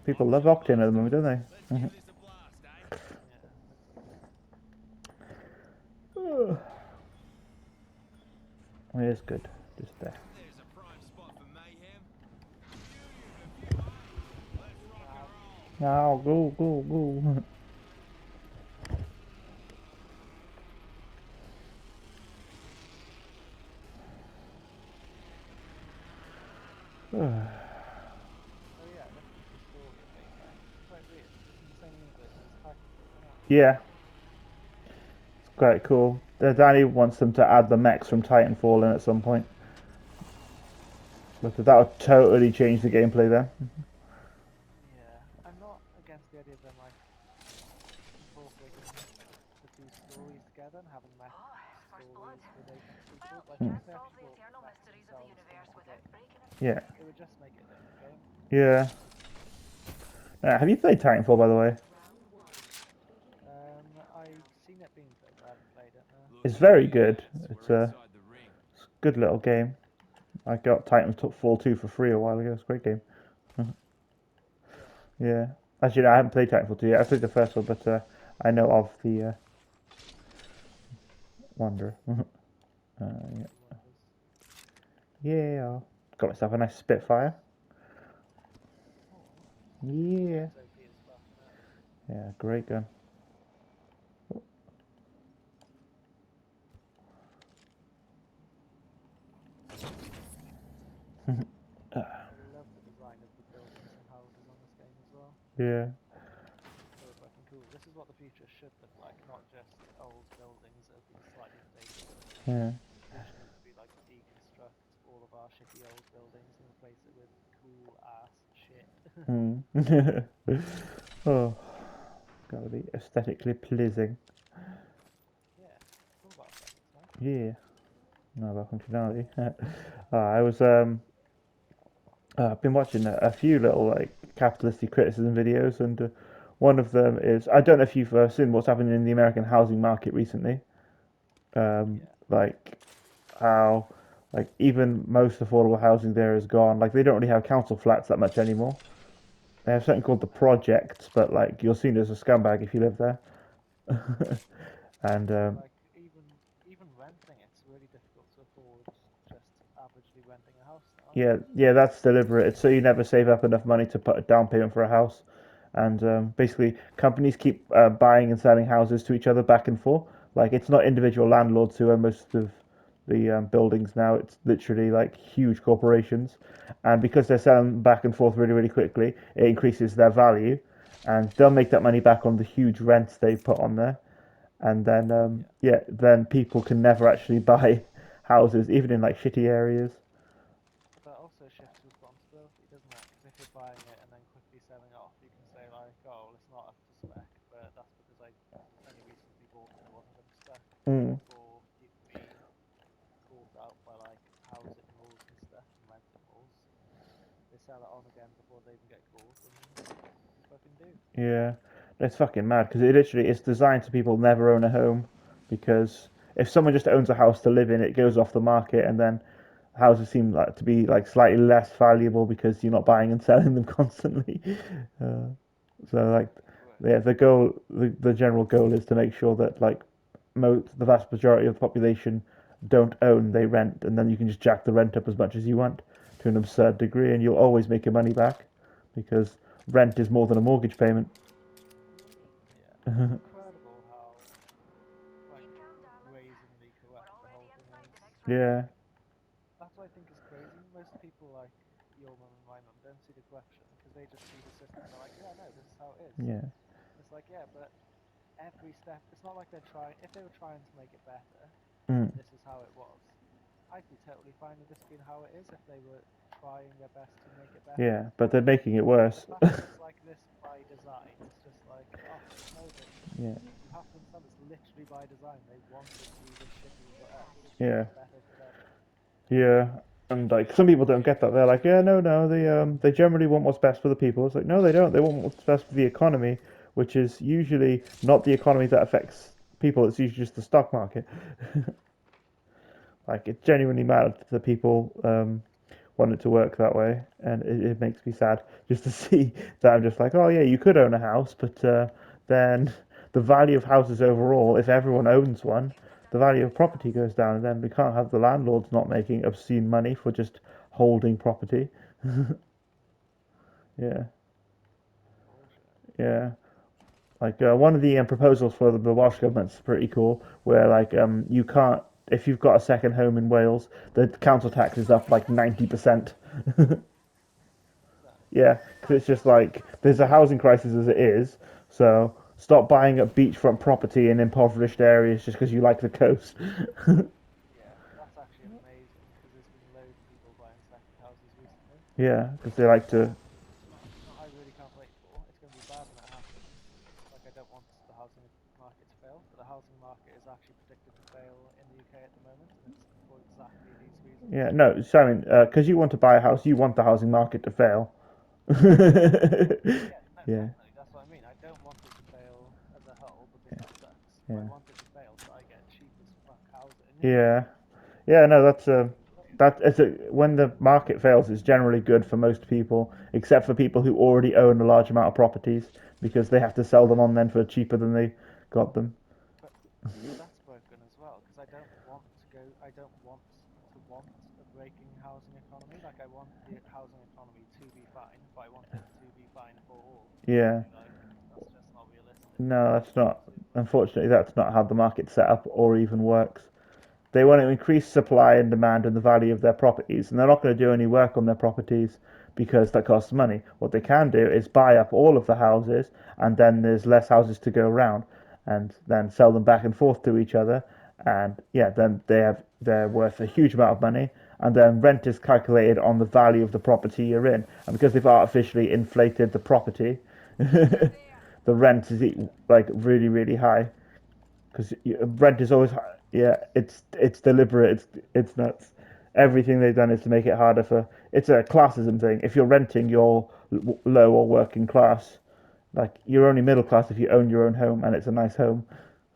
People love Octane at the moment, don't they? It is good. Just there. Now go, go, go. Oh yeah, looking at the story of Apex. It's quite weird. It's in the same universe as Titanfall, isn't Yeah, it's quite cool. Danny wants them to add the mechs from Titanfall in at some point. But that would totally change the gameplay then. it? Yeah, I'm not against the idea of them like incorporating the two stories together and having mech stories with Apex sequels. Like once they actually brought mech themselves into the game, Yeah, it would just make it a different game. yeah. Have you played Titanfall, by the way? I've seen it being played, but I haven't played it. No. It's very good. It's a good little game. I got Titanfall 2 for free a while ago. It's a great game. Yeah. Yeah. Actually, no, I haven't played Titanfall 2 yet. I played the first one, but I know of the Wanderer. Yeah. The wonders. Yeah. Got myself a nice Spitfire. Oh, yeah, Yeah. it's OP as fuck, isn't it? Yeah, great gun. I love the design of the buildings and houses on this game as well. Yeah. So fucking cool. This is what the future should look like, not just old buildings that have been slightly updated. Yeah. The future needs to be like deconstruct all of our shitty old buildings and replace it with cool ass shit. Mm. Oh, gotta be aesthetically pleasing. Yeah, it's all about aesthetics, man. Yeah. No, about functionality. I was I've been watching a few little like capitalistic criticism videos, and one of them is I don't know if you've seen what's happening in the American housing market recently. Yeah. Like how like even most affordable housing there is gone. Like they don't really have council flats that much anymore. They have something called the No. projects, but like you're seen as a scumbag if you live there. And Yeah, like even renting, it's really difficult to afford just averagely renting a house now. yeah, yeah, that's deliberate. It's so you never save up enough money to put a down payment for a house. And basically, companies keep buying and selling houses to each other back and forth. Like it's not individual landlords who own most of the buildings now. It's literally like huge corporations, and because they're selling back and forth really, really quickly, it increases their value, and they'll make that money back on the huge rents they put on there. And then Yeah. yeah, then people can never actually buy houses, even in like shitty areas. But also shifts responsibility, doesn't it? Because if you're buying it and then quickly selling it off, you can say like, oh, well, it's not up to spec, but that's because I only recently bought it and it wasn't up to spec. Mm. Or you can be caught out by like housing rules and stuff and renting rules. They sell it on again before they even get caught, and you fucking do. Yeah, it's fucking mad because it literally it's designed so people never own a home because if someone just owns a house to live in, it goes off the market, and then houses seem like to be like slightly less valuable because you're not buying and selling them constantly. Uh, so like, Right. yeah, the general goal is to make sure that like the vast majority of the population don't own, they rent, and then you can just jack the rent up as much as you want to an absurd degree, and you'll always make your money back because rent is more than a mortgage payment. Yeah, it's incredible how like brazenly corrupt the whole thing is. Yeah, That's what I think is crazy. Most people like your mum and my mum don't see the corruption because they just see the system. They're like, yeah, no, this is how it is. yeah, It's like, yeah, but every step. It's not like they're trying. If they were trying to make it better, mm, and this is how it was, I'd be totally fine with this being how it is if they were trying their best to make it better. yeah. But they're making it But the worse. fact that it's like this by design is just like, oh no, but Yeah, you have to understand it's literally by design. They want it to be this shitty for us, so yeah, it's better for them. yeah. And like some people don't get that. They're like, yeah, no, no. They generally want what's best for the people. It's like, no, they don't. They want what's best for the economy, which is usually not the economy that affects people. It's usually just the stock market. Like it genuinely matters to the people want it to work that way, and it makes me sad just to see that I'm just like, oh yeah, you could own a house, but then the value of houses overall, if everyone owns one, the value of property goes down, and then we can't have the landlords not making obscene money for just holding property. Yeah, Bullshit. yeah. Like one of the proposals for the Welsh government's pretty cool, where like you can't if you've got a second home in Wales, the council tax is up like 90%. No. Yeah, because it's just like there's a housing crisis as it is, so stop buying up beachfront property in impoverished areas just because you like the coast. Yeah, that's actually amazing because there's been loads of people buying second houses recently. Yeah, because they like to. I really can't wait for. It's going to be bad when it happens. Like, I don't want the housing market to fail, but the housing market is actually predicted to fail in the UK at the moment, and it's for exactly these reasons. Yeah, no, Simon, because you want to buy a house, you want the housing market to fail. Yeah, no, Yeah, definitely. That's what I mean. I don't want it to fail as a whole because that sucks. I yeah, want it to fail so I get cheap as fuck housing. yeah. Yeah, no, that it's when the market fails, it's generally good for most people, except for people who already own a large amount of properties because they have to sell them on then for cheaper than they got them. But that's broken as well because I don't want to go. I don't want a breaking housing economy. Like I want the housing economy to be fine, but I want it to be fine for all. Yeah, Like that's just not realistic. no, It's that's just not. absolute bullshit. Unfortunately, that's not how the market's set up or even works. They want to increase supply and demand and the value of their properties, and they're not going to do any work on their properties because that costs money. What they can do is buy up all of the houses, and then there's less houses to go around, and then sell them back and forth to each other, and yeah, then they're worth a huge amount of money, and then rent is calculated on the value of the property you're in, and because they've artificially inflated the property, the rent is like really high because rent is always high. Yeah, it's deliberate. It's nuts. Everything they've done is to make it harder for. It's a classism thing. If you're renting, you're low or working class. Like you're only middle class if you own your own home and it's a nice home.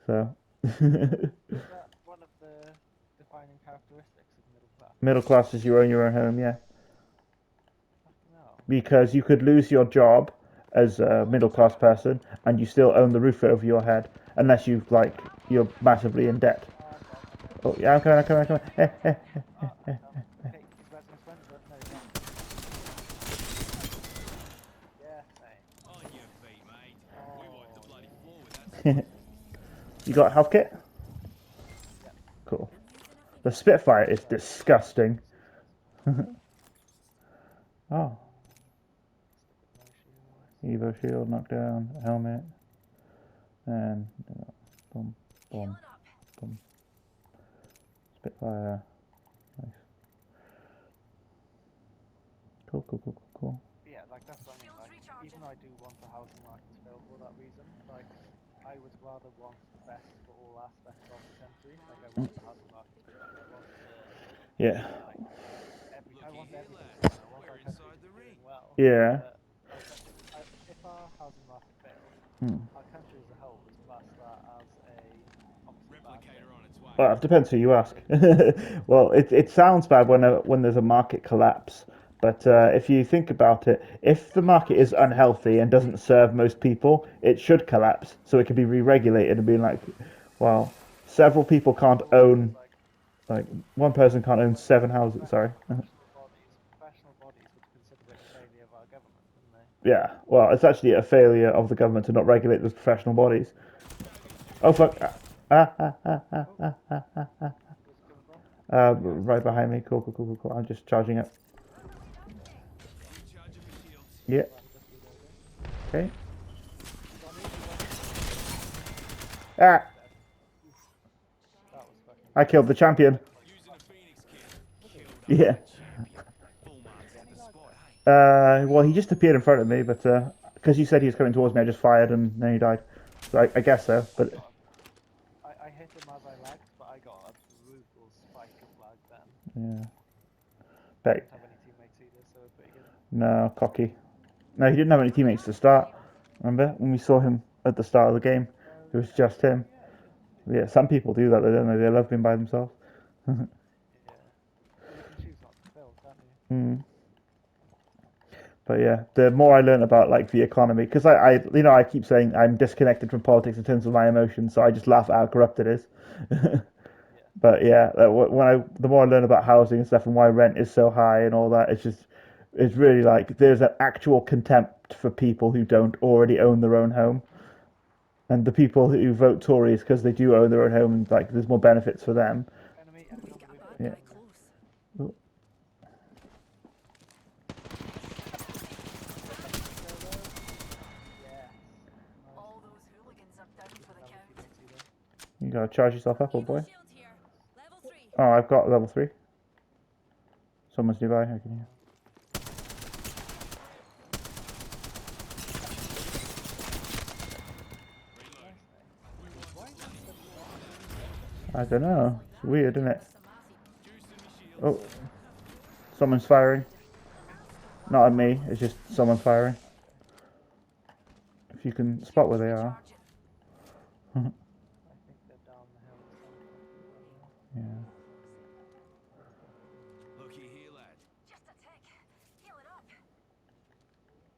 So Is that one of the defining characteristics of middle class? middle class is you own your own home. Yeah, Fucking hell. because you could lose your job as a middle class person and you still own the roof over your head unless you're massively in debt. Oh, I'm dead. I'm dead. Oh yeah, I'm coming. I'm coming. I'm coming. I'm done. Okay, he's resing. He's resing. No, he's not. Yeah, same. On your feet, mate. We wiped the Oh, bloody yeah. floor with that stuff. You got a health kit? Yep. Cool. The Spitfire is So, disgusting. use these guys. Oh, Stupid no shields. Evo shield, knockdown, helmet, and boom, boom, boom. Spitfire. Nice. Cool. Yeah, like that's what I mean. Like, even though I do want the housing market to fail for that reason, like, I would rather want the best for all aspects of the country. Like, I want the housing market to be fine. I want Yeah. like, I Looky want here, everything to be lads. fine. I want We're our country inside to the be doing ring. well. Yeah. But like, if our housing market fails, Hmm. our country as a whole is class that as a obviously bad thing. Replicator on its way. Well, it depends who you ask. Well, it sounds bad when there's a market collapse, but if you think about it, if the market is unhealthy and doesn't serve most people, it should collapse so it can be re-regulated and be like, well, several people can't Well, own like like one person can't own well, seven houses. Sorry. professional bodies would consider it a failure of our government, wouldn't they? Yeah. Well, it's actually a failure of the government to not regulate those professional bodies. Oh fuck. Oh, where's it coming from? Behind us. Right behind me. Cool. I'm just charging up. Recharging my shields. Yeah. Right, just reloading. Okay. You got me? You got me? Ah. Dead. Oof, that was fucking I killed the champion. like Using a phoenix kit. was it? Killed Yeah. another champion. Full marks Did you get hit any the lag spot, there? hey? Well, he just appeared in front of me, but because you said he was coming towards me, I just fired and then he died. So I guess so. I But got I hit him as I lagged, but I got a brutal spike of lag then. yeah. I Bet. didn't have any teammates either, so pretty good. No, cocky. No, he didn't have any teammates to start. Remember when we saw him at the start of the game? Oh It was yeah. just him. Yeah, he did. Yeah, some people do that. They don't know. They love being by themselves. Yeah. Well, you can choose not to kill, can't you? But yeah, the more I learn about like the economy, because I keep saying I'm disconnected from politics in terms of my emotions, so I just laugh at how corrupt it is. Yeah. But yeah, the more I learn about housing and stuff and why rent is so high and all that, it's really like there's an actual contempt for people who don't already own their own home, and the people who vote Tories because they do own their own home, and like there's more benefits for them. Enemy We've on got the a roof. bad Yeah. guy close. Oh, Yes. Nice. All those hooligans are down for the Level count. frequency though. you gotta charge yourself up, old Eagle boy. shield here. Level 3. Oh, I've got level 3. Someone's nearby. I can hear. Why is that such I don't know. It's weird, isn't it? Juicing me Oh, shields. someone's firing. Not at me. It's just someone firing. If you can spot where they are. I think they're down the hill somewhere. Yeah. Looky here, lad. Just a tick. Heal it up.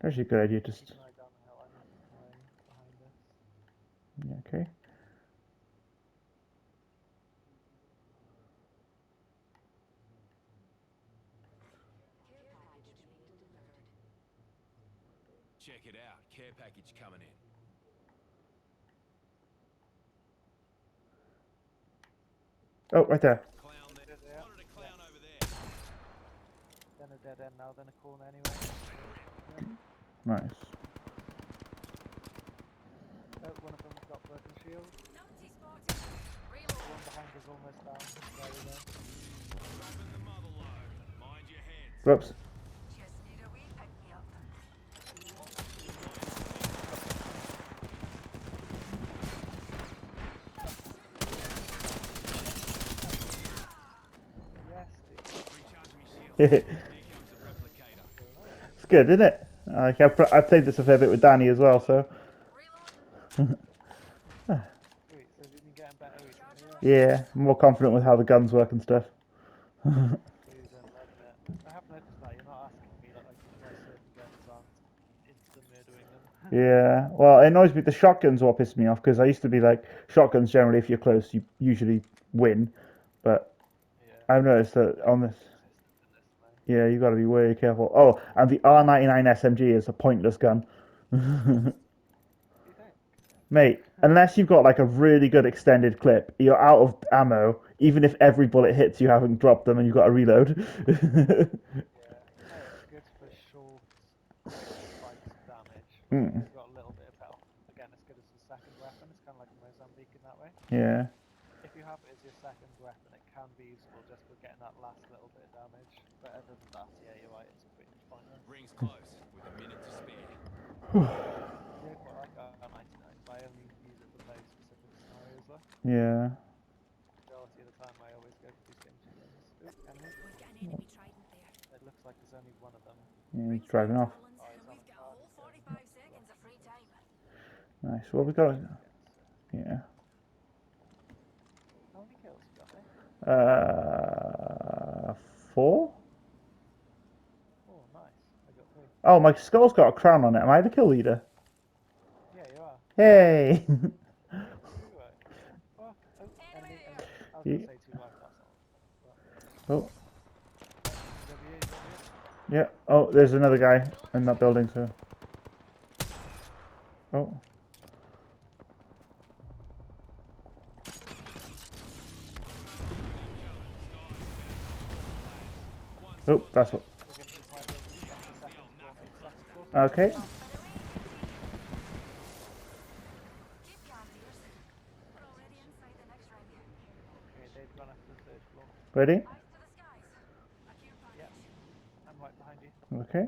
Actually, a good idea. Just Keep an eye down the hill. I'm behind us. yeah, okay. Check it out. Care package coming in. Oh, right there. Clown there. There they are. Spotted a clown over there. Then a dead end now, then a corner anyway. Nice. Oh, one of them's got broken shield. Numpty spotted. Reload. One behind is almost down. There we go. Dropping the mother load. Mind your heads. Whoops. Just need a wee pick me up. Yes, dude. Recharge me shields. It's Here comes the replicator. good, isn't it? Like I've played this a fair bit with Danny as well, so Reload. Sweet, so we've been getting better recently. Yeah. yeah, I'm more confident with how the guns work and stuff. Please don't let it. I have noticed that you're not asking me like why certain guns aren't instant murdering them. Yeah, well, it annoys me. The shotguns what piss me off because I used to be like shotguns. Generally, if you're close, you usually win. But Yeah. I've noticed that on this, Consistent in this, man. yeah, you got to be very careful. Oh, and the R99 SMG is a pointless gun, You think? mate. Unless you've got like a really good extended clip, you're out of ammo. Even if every bullet hits, you haven't dropped them, and you've got to reload. Yeah. No, it's good for short, quick spikes of damage. Mm. It's got a little bit of health. Again, it's good as a second weapon. It's kind of like a Mozambique in that way. Yeah, If you have it as your second weapon, it can be useful just for getting that last little bit of damage. But other than that, yeah, you're right. It's pretty much pointless. Rings close. With a minute to spare. Yeah, quite like R99, but I only use it for very specific scenarios though. yeah. Majority of the time, I always go for these stingy guns. Ooh, enemy. We've got an enemy trident there. It looks like there's only one of them. Yeah, he's driving off. Oh, he's on We've the got a card. whole 45 seconds of free time. Nice. Well, we got. Yes. Yeah. How many kills you got there? 4. Oh, nice. I got 3. Oh, my skull's got a crown on it. Am I the kill leader? Yeah, you are. Hey! You're right. Oh, enemy. I was Ye- gonna say 2 life, that's all. oh, W, W. yeah. Oh, there's another guy in that building, so. Oh. Oh, that's what. We're gonna keep my building. That's the second floor. That's the fourth. Okay. Keep calm, dears. We're already inside the next ring. Okay, they've gone up to the 3rd floor. Ready? Eyes to the skies. A care Yeah. package. I'm right behind you. Okay.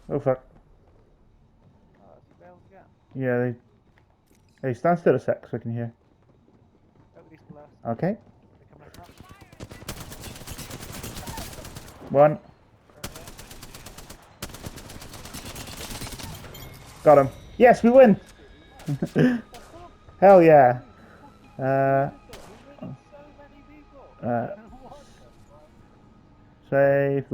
Oh, fuck. Oh, has he bailed again? Yeah, they. Hey, stand still a sec so I can hear. Oh, he's below us. Okay. They're coming up. One. Got him. Yes, we win! Hell yeah. We win so many Uh, What the fuck? save.